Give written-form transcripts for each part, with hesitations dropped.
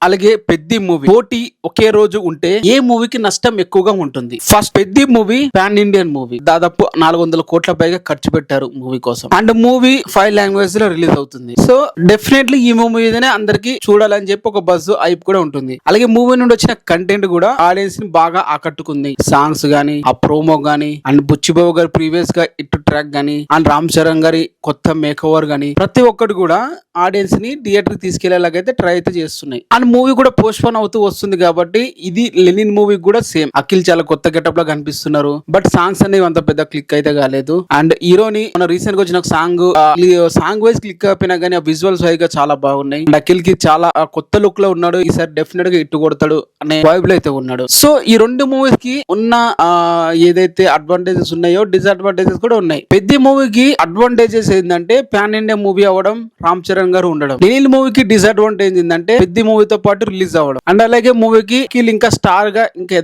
అలాగే పెద్ది మూవీ పోటీ ఒకే రోజు ఉంటే ఏ మూవీకి నష్టం ఎక్కువగా ఉంటుంది? First Peddi movie pan Indian movie, దాదాపు 400 కోట్ల పైగా ఖర్చు పెట్టారు మూవీ కోసం. అండ్ మూవీ 5 లాంగ్వేజ్ లో రిలీజ్ అవుతుంది. సో డెఫినెట్లీ ఈ మూవీ మీదనే అందరికి చూడాలని చెప్పి ఒక బజ్ హైప్ కూడా ఉంటుంది. అలాగే మూవీ నుండి వచ్చిన కంటెంట్ కూడా ఆడియన్స్ ని బాగా ఆకట్టుకుంది. సాంగ్స్ గానీ, ఆ ప్రోమో గానీ, అండ్ బుచ్చిబాబు గారి ప్రీవియస్ గా ఇటు ట్రాక్ గానీ, అండ్ రామ్ చరణ్ గారి కొత్త మేక్ ఓవర్ గానీ, ప్రతి ఒక్కటి కూడా ఆడియన్స్ ని థియేటర్ కి తీసుకెళ్లేలాగైతే ట్రై అయితే చేస్తున్నాయి. అండ్ మూవీ కూడా పోస్ట్ పోన్ అవుతూ వస్తుంది కాబట్టి ఇది లెనిన్ మూవీ కూడా సేమ్. అఖిల్ చాలా కొత్త గెటప్ లా కనిపిస్తున్నారు. బట్ సాంగ్స్ అనేవి అంత పెద్ద క్లిక్ అయితే కాలేదు. అండ్ హీరోని మన రీసెంట్ గా వచ్చిన సాంగ్ వైజ్ క్లిక్ అయిపోయినా కానీ ఆ విజువల్స్ వైగా చాలా బాగున్నాయి. అండ్ అఖిల్ కి చాలా కొత్త లుక్ లో ఉన్నాడు. ఈసారి డెఫినెట్ గా ఇట్టు కొడతాడు అనే వైబ్ లో అయితే ఉన్నాడు. సో ఈ రెండు మూవీస్ కి ఉన్న ఏదైతే అడ్వాంటేజెస్ ఉన్నాయో డిసడ్వాంటేజెస్ కూడా ఉన్నాయి. పెద్ద మూవీకి అడ్వాంటేజెస్ ఏంటంటే పాన్ ఇండియా మూవీ అవ్వడం, రామ్ చరణ్ గారు ఉండడం. లెనిన్ మూవీకి డిసడ్వాంటేజ్ ఏంటంటే పెద్ద మూవీతో పాటు రిలీజ్ అవ్వడం. అండ్ అలాగే మూవీకి ఇంకా స్టార్ గా ఇంకా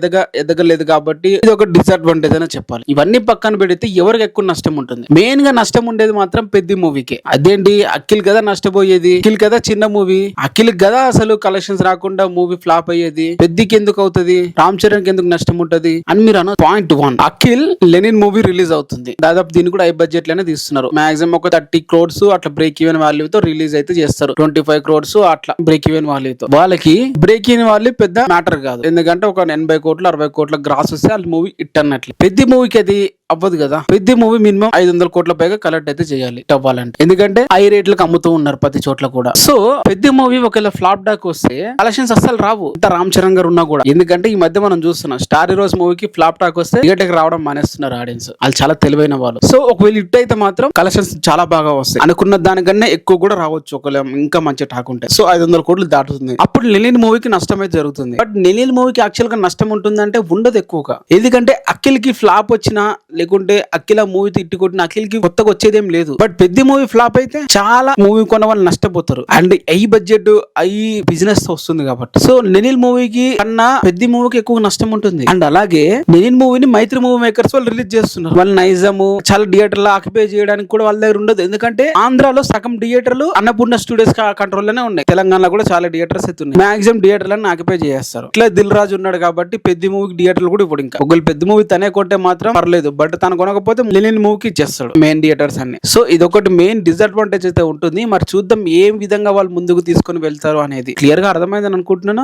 ఎదగలేదు కాబట్టి ఇది ఒక డిసడ్వాంటేజ్ అని చెప్పాలి. ఇవన్నీ పక్కన పెడితే ఎవరికి ఎక్కువ నష్టం ఉంటుంది? మెయిన్ గా నష్టం ఉండేది మాత్రం పెద్ద మూవీకి. అదేంటి, అఖిల్ కదా నష్టపోయేది. అఖిల్ కదా చిన్న మూవీ, అఖిల్ కదా అసలు కలెక్షన్స్ రాకుండా మూవీ ఫ్లాప్ అయ్యేది. పెద్దకి ఎందుకు అవుతుంది, రామ్ చరణ్ కి ఎందుకు నష్టం ఉంటది అని మీరు అన్న point 1. Akhil Lenin movie release అవుతుంది. దాదాపు దీన్ని కూడా హై బడ్జెట్ లోనే తీస్తున్నారు. మాక్సిమం ఒక 30 crores అట్లా బ్రేక్ ఈవెన్ వాల్యూతో రిలీజ్ అయితే చేస్తారు. 25 crores అట్లా బ్రేక్ ఈవెన్ వాల్యూతో. వాళ్ళకి బ్రేక్ ఈవెన్ వాల్యూ పెద్ద మ్యాటర్ కాదు. ఎందుకంటే ఒక 80 కోట్లు 60 కోట్ల గ్రాస్ వస్తే వాళ్ళ మూవీ హిట్ అన్నట్లు. పెద్ద మూవీకి అది అవ్వదు కదా. పెద్ద మూవీ మినిమం 500 కోట్ల పైగా కలెక్ట్ అయితే చేయాలి అవ్వాలంటే. ఎందుకంటే హై రేట్లకు అమ్ముతూ ఉన్నారు ప్రతి చోట్ల కూడా. సో పెద్ద మూవీ ఒకవేళ ఫ్లాప్ డాక్ వస్తే కలెక్షన్స్ అస్సలు రావు, ఇంత రామ్ చరణ్ గారు ఉన్నా కూడా. ఎందుకంటే ఈ మధ్య మనం చూస్తున్నాం స్టార్ హీరోస్ మూవీకి ఫ్లాప్ డాక్ వస్తే థియేటర్కి రావడం మానేస్తున్నారు ఆడియన్స్. వాళ్ళు చాలా తెలివైన వాళ్ళు. సో ఒకవేళ హిట్ అయితే మాత్రం కలెక్షన్స్ చాలా బాగా వస్తాయి. అనుకున్న దానికన్నా ఎక్కువ కూడా రావచ్చు ఒకవేళ ఇంకా మంచి టాక్ ఉంటే. సో 500 కోట్లు దాటుతుంది. అప్పుడు లెనిన్ మూవీకి నష్టం అయితే జరుగుతుంది. బట్ లెనిన్ మూవీకి యాక్చువల్ గా నష్టం ఉంటుందంటే ఉండదు ఎక్కువగా. ఎందుకంటే అఖిల్ కి ఫ్లాప్ వచ్చినా లేకుంటే అఖిల మూవీ తిట్టి కొట్టిన అఖిల్ కి కొత్తగా వచ్చేదేం లేదు. బట్ పెద్ద మూవీ ఫ్లాప్ అయితే చాలా మూవీ కొన్న వాళ్ళు నష్టపోతారు. And I budget I business వస్తుంది కాబట్టి. సో లెనిన్ మూవీకి కన్నా పెద్ద మూవీకి ఎక్కువ నష్టం ఉంటుంది. అండ్ అలాగే లెనిన్ మూవీని మైత్రి మూవీ మేకర్స్ వాళ్ళు రిలీజ్ చేస్తున్నారు. వాళ్ళ నైజము చాలా థియేటర్ లో ఆక్యుపై చేయడానికి కూడా వాళ్ళ దగ్గర ఉండదు. ఎందుకంటే ఆంధ్రాలో సగం థియేటర్లు అన్నపూర్ణ స్టూడియోస్ కంట్రోల్ లోనే ఉన్నాయి. తెలంగాణలో కూడా చాలా థియేటర్స్ అయితే ఉన్నాయి. మాక్సిమం థియేటర్లను ఆక్యుపై చేస్తారు. ఇట్లా దిల్ రాజు ఉన్నాడు కాబట్టి పెద్ద మూవీకి థియేటర్లు కూడా ఇప్పుడు ఇంకా ఒకవేళ పెద్ద మూవీ తనే కొంటే మాత్రం పర్లేదు. బట్ తను కొనకపోతే లెనిన్ మూవీకి ఇచ్చేస్తాడు మెయిన్ థియేటర్స్ అన్ని. సో ఇదొకటి మెయిన్ డిసడ్వాంటేజ్ అయితే ఉంటుంది. మరి చూద్దాం ఏ విధంగా వాళ్ళు ముందుకు తీసుకొని వెళ్తారు అనేది. క్లియర్ గా అర్థమైందని అనుకుంటున్నాను.